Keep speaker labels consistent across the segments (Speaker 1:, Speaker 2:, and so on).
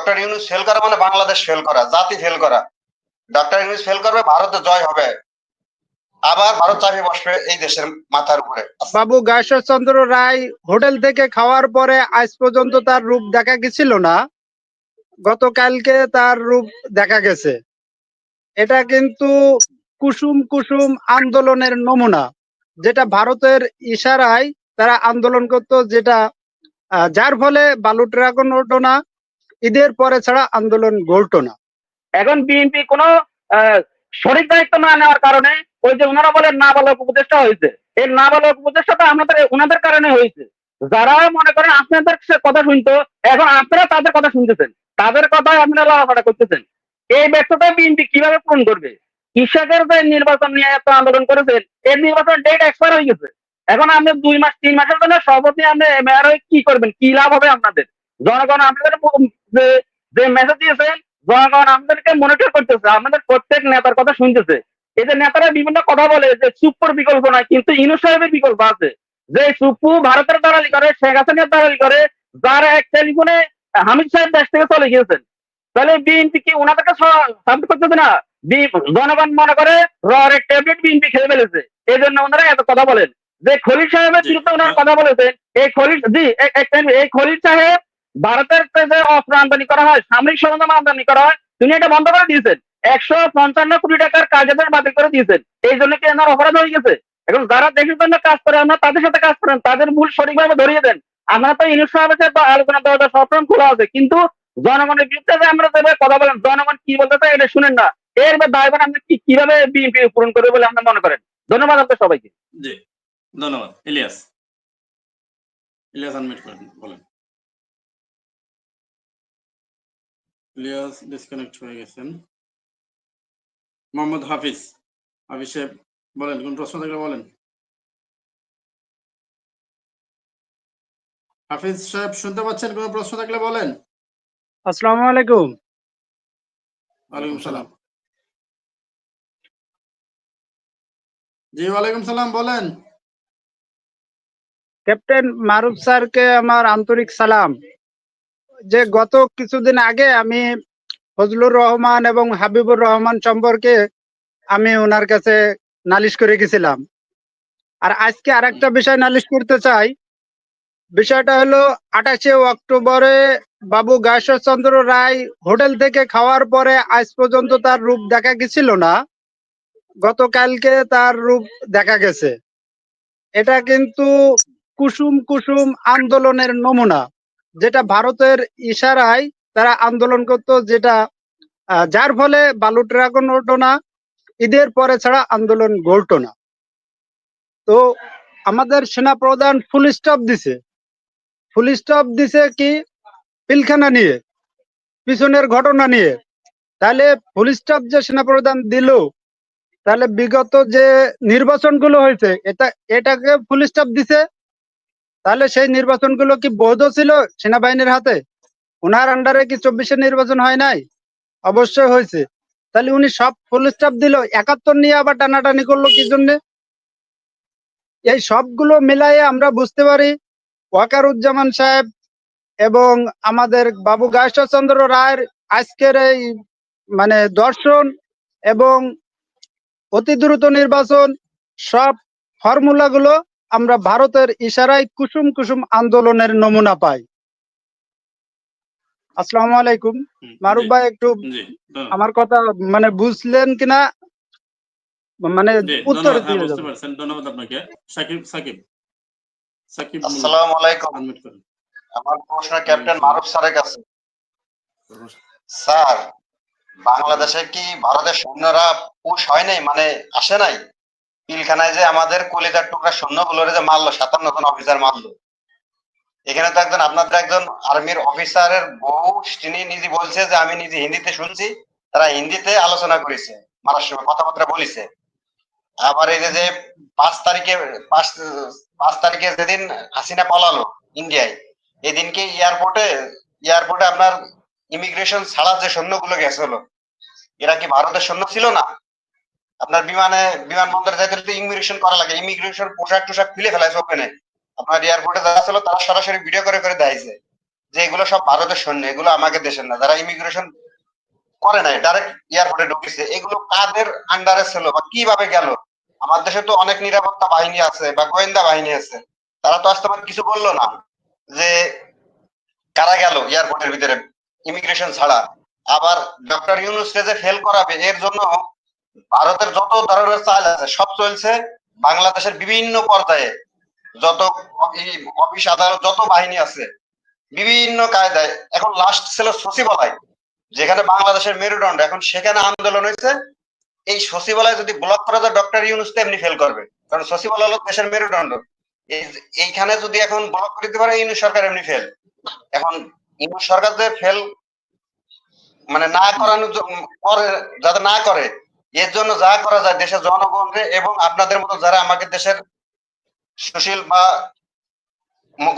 Speaker 1: Doctor Yunus fail করা মানে Bangladesh fail করা, জাতি ফেল করা। ডক্টর ইউনূস ফেল করবে, ভারতে জয় হবে, আবার ভারত চাপে বসবে এই দেশের মাথার উপরে।
Speaker 2: বাবু গাশ্বরচন্দ্র রায় হোটেল থেকে খাওয়ার পরে আজ পর্যন্ত তার রূপ দেখা গেছিল না, গতকালকে তার রূপ দেখা গেছে। এটা কিন্তু কুসুম কুসুম আন্দোলনের নমুনা, যেটা ভারতের ইশারায় তারা আন্দোলন করতো, যেটা যার ফলে বালু ট্রাক হতো না, ঈদের পরে ছাড়া আন্দোলন গড়তো না।
Speaker 3: এখন বিএনপি কোনো সঠিক দায়িত্ব না নেওয়ার কারণে ওই যে ওনারা বলেন নাবালক উপদেষ্টা হয়েছে, এই নাবালক উপদেষ্টাটা আমাদের ওনাদের কারণে হয়েছে। যারা মনে করেন আপনাদের কথা শুনতো, এখন আপনারা তাদের কথা শুনতেছেন, তাদের কথায় আপনারা লাফাটা করতেছেন। এই ব্যর্থতা বিএনপি কিভাবে পূরণ করবে? কৃষকের যে নির্বাচন নিয়ে এত আন্দোলন করেছেন, এর নির্বাচন ডেট এক্সপায়ার হয়ে গেছে। এখন আপনি 2 মাস 3 মাসের জন্য শপথ নিয়ে আপনি মেয়র হয়ে কি করবেন? কি লাভ হবে আপনাদের? জনগণ আপনাদের যে মেসেজ দিয়েছেন, জনগণ আমাদেরকে মনিটর করতেছে, আমাদের প্রত্যেক নেতার কথা শুনতেছে। এই যে নেতারা বিভিন্ন কথা বলে যে চুপ্পুর বিকল্প নয়, কিন্তু ইউনূস সাহেবের বিকল্প আছে। যে চুপ্পু ভারতের দালালি করে, শেখ হাসিনার দালালি করে, যার এক টেলিফোনে হামিদ সাহেব দেশ থেকে চলে গিয়েছেন। তাহলে বিএনপি কি ওনাদেরকে সাপোর্ট করতেছে না? জনগণ মনে করে রেড ট্যাবলেট বিএনপি খেয়ে ফেলেছে, এই জন্য ওনারা এত কথা বলেন। যে খলিল সাহেবের বিরুদ্ধে ওনারা কথা বলেছেন, এই খলিল সাহেব ভারতের যে অস্ত্র আমদানি করা হয়, সামরিক সরঞ্জাম আমদানি করা হয়, তিনি এটা বন্ধ করে দিয়েছেন। 155 কোটি টাকার কার্যাদেশ বাতিল করে দিয়েছেন। এই জন্য কি এনার অপরাধ হয়ে গেছে? এখন যারা দেশের জন্য কাজ করে, আমরা তাদের সাথে কাজ করেন, তাদের ভুল সঠিকভাবে ধরিয়ে দেন। আমরা তো ইউনূস সাহেবের সাথে আলোচনা দেওয়াটা সবসময় খোলা আছে, কিন্তু জনগণের বিরুদ্ধে যে আমরা যেভাবে কথা বলেন, জনগণ কি বলতে চায় এটা শুনেন না। এর দায়ভার আপনি কিভাবে বিএনপি পূরণ করবে বলে আপনি মনে করেন? ধন্যবাদ আপনাদের সবাইকে।
Speaker 4: জি ধন্যবাদ। ইলিয়াস আনমিউট করেন, বলেন। ইলিয়াস ডিসকানেক্ট হয়ে গেছেন। মোহাম্মদ হাফিজ সাহেব বলেন, কোন প্রশ্ন থাকলে বলেন। হাফিজ সাহেব শুনতে পাচ্ছেন? কোন প্রশ্ন থাকলে বলেন।
Speaker 2: আসসালামু আলাইকুম।
Speaker 4: ওয়ালাইকুম সালাম। জি ওয়ালাইকুম সালাম, বলেন।
Speaker 2: ক্যাপ্টেন মারুফ স্যারকে আমার আন্তরিক সালাম। যে গত কিছুদিন আগে আমি ফজলুর রহমান এবং হাবিবুর রহমান সম্পর্কে আমি ওনার কাছে নালিশ করে গেছিলাম, আর আজকে আরেকটা বিষয় নালিশ করতে চাই। বিষয়টা হলো 28শে অক্টোবরে বাবু গাশ্বরচন্দ্র রায় হোটেল থেকে খাওয়ার পরে আজ পর্যন্ত তার রূপ দেখা গেছিল না, গতকালকে তার রূপ দেখা গেছে। এটা কিন্তু কুসুম কুসুম আন্দোলনের নমুনা, যেটা ভারতের ইশারায় তারা আন্দোলন করতো, যেটা যার ফলে বালু ট্রাক হতো না, ঈদের পরে ছাড়া আন্দোলন গড়তো না। তো আমাদের সেনা প্রধান ফুল স্টপ দিছে কি পিলখানা নিয়ে, পিছনের ঘটনা নিয়ে। তাহলে ফুল স্টপ যে সেনা প্রধান দিল, তাহলে বিগত যে নির্বাচনগুলো হয়েছে এটাকে ফুল স্টপ দিছে। তাহলে সেই নির্বাচনগুলো কি বৈধ ছিল সেনাবাহিনীর হাতে? ওনার আন্ডারে কি 24-এর নির্বাচন হয় নাই? অবশ্যই হয়েছে। তাহলে উনি সব ফুল স্টপ দিল, 71 নিয়ে আবার টানাটানি করলো কি জন্য? এই সবগুলো মিলাইয়ে আমরা বুঝতে পারি ওয়াকারুজ্জামান সাহেব এবং আমাদের বাবু গাশ্বরচন্দ্র রায়ের আজকের এই মানে দর্শন এবং অতি দ্রুত নির্বাচন, সব ফর্মুলাগুলো আমরা ভারতের ইশারায় কুসুম কুসুম আন্দোলনের নমুনা পাই। আসসালামু আলাইকুম। মারুফ ভাই একটু আমার কথা মানে বুঝলেন কিনা, মানে উত্তর দিয়ে
Speaker 4: বুঝতে পারছেন। ধন্যবাদ আপনাকে। সাকিব
Speaker 1: আসসালামু আলাইকুম। আমার প্রশ্ন ক্যাপ্টেন মারুফ স্যারের কাছে। স্যার, বাংলাদেশে কি ভারতের সৈন্যরা পুশ হয় নাই, মানে আসে নাই? পিলখানায় যে আমাদের কলিজার টুকরা সৈন্যগুলোরে যে মারলো, 57 জন অফিসার মারলো। এখানে তো একজন আপনাদের একজন আর্মির অফিসারের বউ, তিনি নিজে বলছে যে আমি নিজে হিন্দিতে শুনছি, তারা হিন্দিতে আলোচনা করেছে, মারার সময় কথাবার্তা বলেছে। আবার এই যে 5 তারিখে যেদিন হাসিনা পালালো ইন্ডিয়ায়, এদিনকে এয়ারপোর্টে আপনার ইমিগ্রেশন ছাড়া যে সৈন্যগুলো গেছিল, এরা কি ভারতের সৈন্য ছিল না? আপনার বিমানবন্দরে যাইতে তো ইমিগ্রেশন করা লাগে, ইমিগ্রেশন পোশাক টোশাক খুলে ফেলাইছে ওপেনে। আপনার এয়ারপোর্টে যারা ছিল তারা সরাসরি ভিডিও করে দেখাইছে যে এগুলো সব ভারতের সৈন্য, এগুলো আমাকে দেশের না, যারা ইমিগ্রেশন করে নাই ডাইরেক্ট এয়ারপোর্টে ঢুকেছে, এগুলো কাদের আন্ডারে ছিল বা কিভাবে গেল? আমার দেশে তো অনেক নিরাপত্তা বাহিনী আছে বা গোয়েন্দা বাহিনী আছে, তারা তো আজ তোমার কিছু বললো না যে কারা গেল এয়ারপোর্টের ভিতরে ইমিগ্রেশন ছাড়া। আবার ডক্টর ইউনূসকে যে ফেল করাবে এর জন্য ভারতের যত ধরনের চাল আছে সব চলছে বাংলাদেশের বিভিন্ন পর্যায়ে, যত অফিস আদালত যত বাহিনী আছে বিভিন্ন কায়দায়। এখন লাস্ট ছিল সচিবালয়, যেখানে বাংলাদেশের মেরুদণ্ড, এখন সেখানে আন্দোলন হয়েছে। এই সচিবালয় যদি ব্লক করা যায় ডক্টর ইউনূস তো এমনি ফেল করবে, কারণ সচিবালয় হলো দেশের মেরুদণ্ড। এইখানে যদি এখন ব্লক করে দিতে পারে ইউনূস সরকার এমনি ফেল। এখন ইউনূস সরকার যে ফেল মানে না করানো করে, যাতে না করে, এর জন্য যা করা যায় দেশের জনগণকে এবং আপনাদের মতো যারা আমাকে দেশের সুশীল বা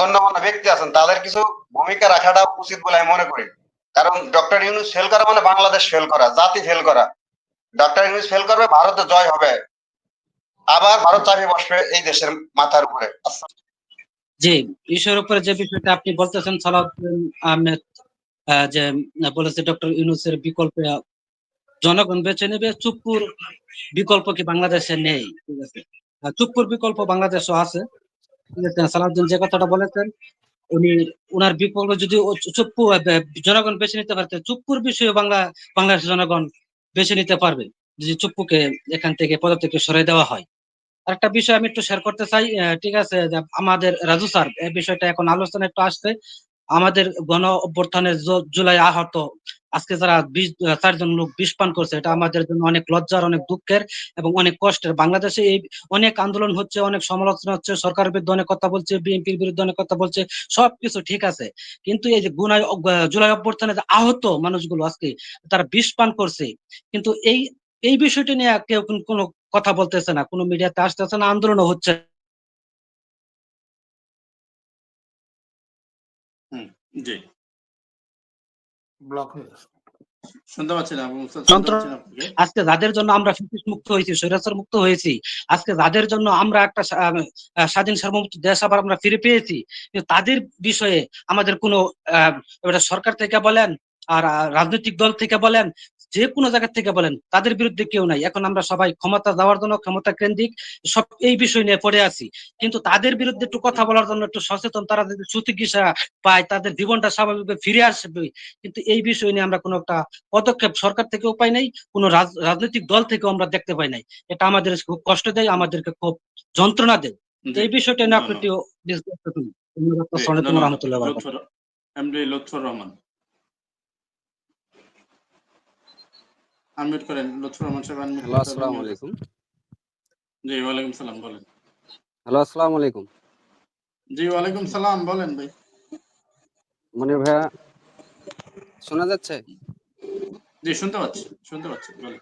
Speaker 1: গণ্যমান্য ব্যক্তি আছেন তাদের কিছু ভূমিকা রাখাটা উচিত বলে আমি মনে করি। কারণ ডক্টর ইউনূস ফেল করা মানে বাংলাদেশ ফেল করা, জাতি ফেল করা। ডক্টর ইউনূস ফেল করবে, ভারতে জয় হবে, আবার ভারত চাপে বসবে এই দেশের মাথার উপরে।
Speaker 5: জি, বিষয়ের উপরে যে বিষয়টা আপনি বলতেছেন সালাউদ্দিন আহমেদ, যে বলেছে ডক্টর ইউনূসের বিকল্পে জনগণ বেছে নেবে, চুপ্পুর বিকল্প কি বাংলাদেশে নেই? ঠিক আছে, চুপ্পুর বিকল্প বাংলাদেশও আছে। ঠিক আছে, সালাউদ্দিন যে কথাটা বলেছেন, উনি উনার বিকল্প যদি চুপ্পু জনগণ বেছে নিতে পারতে, চুপ্পুর বিষয়ে বাংলাদেশের জনগণ বেছে নিতে পারবে যদি চুপ্পুকে এখান থেকে পদ থেকে সরিয়ে দেওয়া হয়। আরেকটা বিষয় আমি একটু শেয়ার করতে চাই, ঠিক আছে, যে আমাদের রাজু স্যার এই বিষয়টা এখন আলোচনা একটু আসছে। আমাদের গণ অভ্যুত্থানে জুলাই আহত আজকে যারা 4 জন লোক বিষ পান করছে, এটা আমাদের জন্য অনেক লজ্জার, অনেক দুঃখের এবং অনেক কষ্টের। বাংলাদেশে এই অনেক আন্দোলন হচ্ছে, অনেক সমালোচনা হচ্ছে, সরকারের বিরুদ্ধে অনেক কথা বলছে, বিএনপির বিরুদ্ধে অনেক কথা বলছে, সবকিছু ঠিক আছে, কিন্তু এই যে জুলাই অভ্যুত্থানে যে আহত মানুষগুলো আজকে তারা বিষ পান করছে, কিন্তু এই এই বিষয়টি নিয়ে কেউ কোনো কথা বলতেছে না, কোনো মিডিয়াতে আসতেছে না, আন্দোলনও হচ্ছে।
Speaker 4: জি, ব্লক হয়ে গেছে, শুনতে পাচ্ছি না
Speaker 5: আজকে যাদের জন্য আমরা মুক্ত হয়েছি, স্বৈরাচার মুক্ত হয়েছি, আজকে যাদের জন্য আমরা একটা স্বাধীন সার্বভৌম দেশ আবার আমরা ফিরে পেয়েছি, কিন্তু তাদের বিষয়ে আমাদের কোনো সরকার থেকে বলেন আর রাজনৈতিক দল থেকে বলেন, যে কোনো জায়গা থেকে বলেন, তাদের বিরুদ্ধে কেউ নাই। এখন আমরা সবাই ক্ষমতা দেওয়ার জন্য ক্ষমতা কেন্দ্রিক সব এই বিষয় নিয়ে পড়ে আছি, কিন্তু তাদের বিরুদ্ধে একটু কথা বলার জন্য একটু সচেতন, তারা যদি সুচিকিৎসা পায় তাদের জীবনটা স্বাভাবিকভাবে ফিরে আসবে, কিন্তু এই বিষয় নিয়ে আমরা কোনো একটা পদক্ষেপ সরকার থেকে পাই নাই, কোনো রাজনৈতিক দল থেকেও আমরা দেখতে পাই নাই। এটা আমাদের খুব কষ্ট দেয়, আমাদেরকে খুব যন্ত্রণা দেয়। এই বিষয়টা নিয়ে আপনি একটু
Speaker 4: লুৎফর রহমান আনমিউট করেন। লুৎফর রহমান সাহেব আনমিউট
Speaker 6: হ্যালো, আসসালামু আলাইকুম।
Speaker 4: জি, ওয়ালাইকুম সালাম, বলেন।
Speaker 6: হ্যালো, আসসালামু আলাইকুম।
Speaker 4: জি, ওয়ালাইকুম সালাম, বলেন ভাই।
Speaker 6: মনির ভাইয়া, শোনা যাচ্ছে?
Speaker 4: জি, শুনতে পাচ্ছি, বলেন।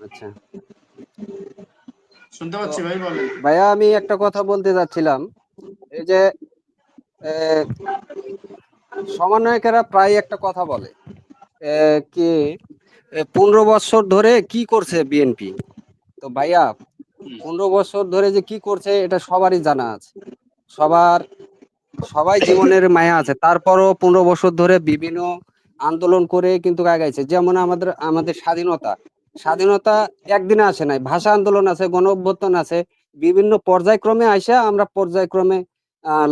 Speaker 6: আচ্ছা,
Speaker 4: শুনতে পাচ্ছি ভাই, বলেন।
Speaker 6: ভাইয়া আমি একটা কথা বলতে যাচ্ছিলাম, এই যে সমন্বয়কেরা প্রায় একটা কথা বলে কি 15 বছর ধরে কি করছে বিএনপি। তো ভাইয়া 15 বছর ধরে যে কি করছে এটা সবারই জানা আছে, সবাই জীবনের মায়া আছে, তারপরও 15 বছর ধরে বিভিন্ন আন্দোলন করে কিন্তু আগাইছে। যেমন আমাদের স্বাধীনতা একদিনে আসে নাই, ভাষা আন্দোলন আছে, গণ অভ্যুত্থান আছে, বিভিন্ন পর্যায়ক্রমে আইসা আমরা পর্যায়ক্রমে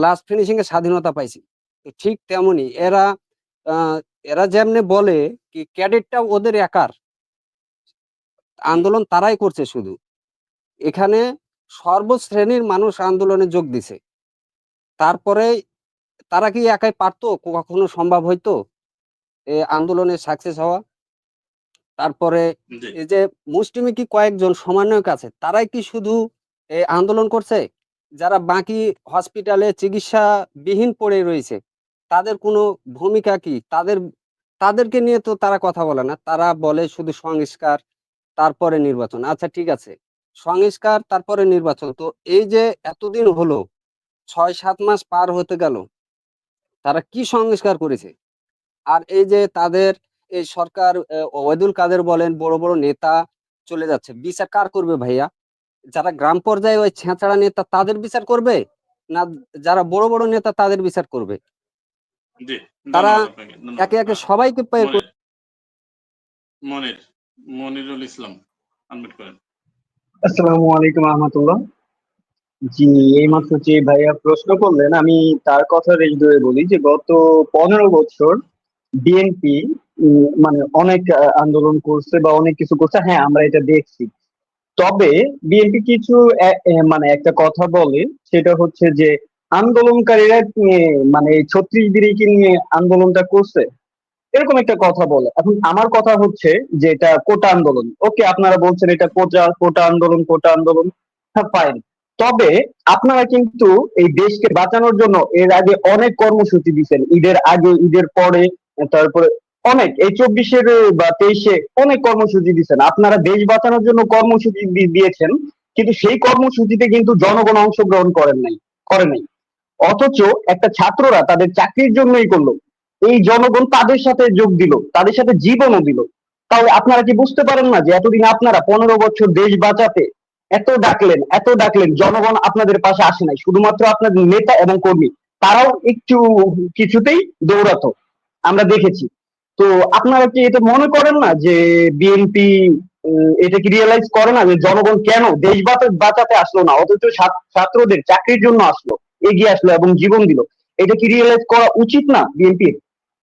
Speaker 6: লাস্ট ফিনিশিং এ স্বাধীনতা পাইছি। ঠিক তেমনি এরা যেমনি বলে কি ক্যাডেটটা ওদের একার আন্দোলন, তারাই করছে শুধু। এখানে সর্বশ্রেণীর মানুষ আন্দোলনে যোগ দিছে, তারপরে তারা কি একাই পারতো, কখনো সম্ভব হইতো এই আন্দোলনে সাকসেস হওয়া? তারপরে এই যে মুসলিমে কি কয়েকজন সমন্বয়ক আছে, তারাই কি শুধু আন্দোলন করছে? যারা বাকি হসপিটালে চিকিৎসা বিহীন পড়ে রয়েছে তাদের কোনো ভূমিকা কি? তাদেরকে নিয়ে তো তারা কথা বলে না, তারা বলে শুধু সংস্কার তারপরে নির্বাচন। আচ্ছা ঠিক আছে, সংস্কার তারপরে নির্বাচন, তো এই যে এতদিন হলো 6-7 মাস পার হতে গেল, তারা কি সংস্কার করেছে? আর এই যে তাদের এই সরকার, ওবায়দুল কাদের বলেন, বড় বড় নেতা চলে যাচ্ছে, বিচার কার করবে ভাইয়া? যারা গ্রাম পর্যায়ে ওই ছেঁচড়া নেতা, তাদের বিচার করবে? না যারা বড় বড় নেতা তাদের বিচার করবে?
Speaker 4: জি,
Speaker 6: তারা
Speaker 4: ধন্যবাদ আপনাকে, ধন্যবাদ।
Speaker 6: একে একে সবাইকে
Speaker 4: মনির, মনির, মনিরুল ইসলাম, আনমিউট করেন।
Speaker 7: আসসালামু আলাইকুম রহমতুল্লাহ। জি, এইমাত্র যে ভাইয়া প্রশ্ন করলেন, আমি তার কথা ধরে বলি যে গত 15 বছর বিএনপি মানে অনেক আন্দোলন করছে বা অনেক কিছু করছে, হ্যাঁ আমরা এটা দেখছি। তবে বিএনপি কিছু মানে একটা কথা বলে, সেটা হচ্ছে যে আন্দোলনকারীরা মানে 36 বিড়িকে নিয়ে আন্দোলনটা করছে, এরকম একটা কথা বলে। এখন আমার কথা হচ্ছে যে এটা কোটা আন্দোলন। ওকে, আপনারা বলছেন এটা কোটা কোটা আন্দোলন, কোটা আন্দোলন, হ্যাঁ ফাইন। তবে আপনারা কিন্তু এই দেশকে বাঁচানোর জন্য এর আগে অনেক কর্মসূচি দিচ্ছেন, ঈদের আগে, ঈদের পরে, তারপরে অনেক, এই 24-এর বা 23-এ অনেক কর্মসূচি দিচ্ছেন। আপনারা দেশ বাঁচানোর জন্য কর্মসূচি দিয়েছেন, কিন্তু সেই কর্মসূচিতে কিন্তু জনগণ অংশগ্রহণ করে নাই। অথচ একটা ছাত্ররা তাদের চাকরির জন্যই করলো, এই জনগণ তাদের সাথে যোগ দিল, তাদের সাথে জীবনও দিল। তাহলে আপনারা কি বুঝতে পারেন না যে এতদিন আপনারা 15 বছর দেশ বাঁচাতে এত ডাকলেন, জনগণ আপনাদের পাশে আসে নাই, শুধুমাত্র আপনাদের নেতা এবং কর্মী তারাও একটু কিছুতেই দৌড়াতো, আমরা দেখেছি। তো আপনারা কি এটা মনে করেন না যে বিএনপি এটা কি রিয়েলাইজ করে না যে জনগণ কেন দেশ বাঁচাতে আসলো না, অথচ ছাত্রদের চাকরির জন্য আসলো, এগিয়ে আসলো এবং জীবন দিল? এটা কি রিয়েলাইজ করা উচিত না বিএনপির?